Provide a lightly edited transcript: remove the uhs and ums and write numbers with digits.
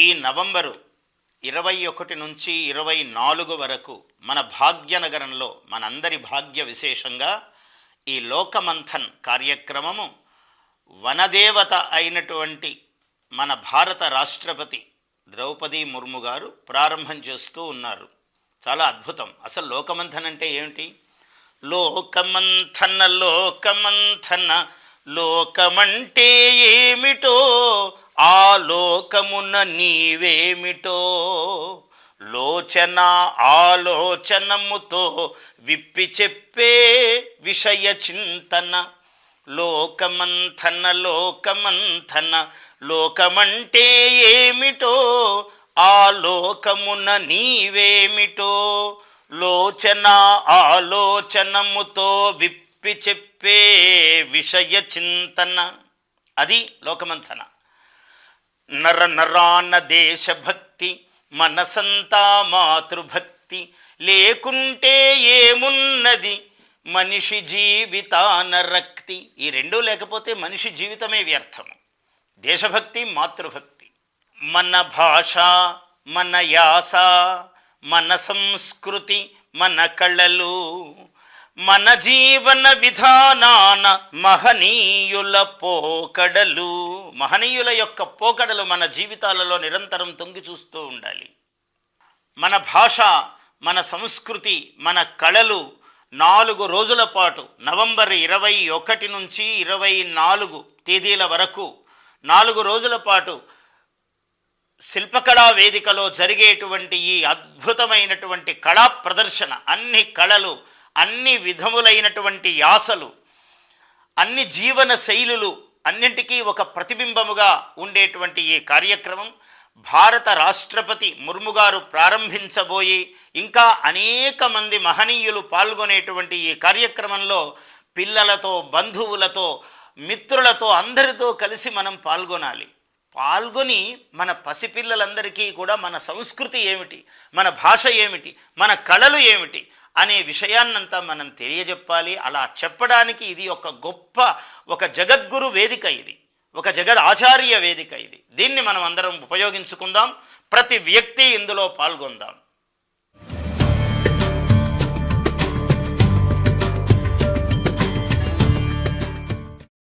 ఈ నవంబరు 21 నుంచి 24 వరకు మన భాగ్యనగరంలో మనందరి భాగ్య విశేషంగా ఈ లోకమంథన్ కార్యక్రమము వనదేవత అయినటువంటి మన భారత రాష్ట్రపతి ద్రౌపది ముర్ము గారు ప్రారంభం చేస్తూ ఉన్నారు. చాలా అద్భుతం. అసలు లోకమంథన్ అంటే ఏమిటి? లోకమంథన లోకమంథన లోకమంటే ఏమిటో, ఆ లోకమున నీవేమిటో, లోచన ఆలోచనముతో విప్పి చెప్పే విషయ చింతన. లోకమంథన లోకమంథన లోకమంటే ఏమిటో, ఆ లోకమున నీవేమిటో, లోచన ఆలోచనముతో విప్పి చెప్పే విషయ చింతన. అది లోకమంథన. నర నరాన దేశభక్తి, మనసంతా మాతృభక్తి, లేకుంటే ఏమున్నది మనిషి జీవితాన రక్తి. ఈ రెండూ లేకపోతే మనిషి జీవితమే వ్యర్థము. దేశభక్తి, మాతృభక్తి. మన భాష, మన యాస, మన సంస్కృతి, మన కళలు, మన జీవన విధానాన మహనీయుల పోకడలు. మహనీయుల యొక్క పోకడలు మన జీవితాలలో నిరంతరం తొంగి చూస్తూ ఉండాలి. మన భాష, మన సంస్కృతి, మన కళలు 4 రోజుల పాటు నవంబర్ 21 నుంచి 24 తేదీల వరకు 4 రోజుల పాటు శిల్పకళా వేదికలో జరిగేటువంటి ఈ అద్భుతమైనటువంటి కళా ప్రదర్శన, అన్ని కళలు, అన్ని విధములైనటువంటి యాసలు, అన్ని జీవన శైలులు అన్నింటికీ ఒక ప్రతిబింబముగా ఉండేటువంటి ఈ కార్యక్రమం భారత రాష్ట్రపతి ముర్ము గారు ప్రారంభించబోయి ఇంకా అనేక మంది మహనీయులు పాల్గొనేటువంటి ఈ కార్యక్రమంలో పిల్లలతో, బంధువులతో, మిత్రులతో అందరితో కలిసి మనం పాల్గొనాలి. పాల్గొని మన పసిపిల్లలందరికీ కూడా మన సంస్కృతి ఏమిటి, మన భాష ఏమిటి, మన కళలు ఏమిటి అనే విషయాన్నంతా మనం తెలియజెప్పాలి. అలా చెప్పడానికి ఇది ఒక జగద్గురు వేదిక, ఇది ఒక జగద్ ఆచార్య వేదిక. దీన్ని మనం అందరం ఉపయోగించుకుందాం. ప్రతి వ్యక్తి ఇందులో పాల్గొందాం.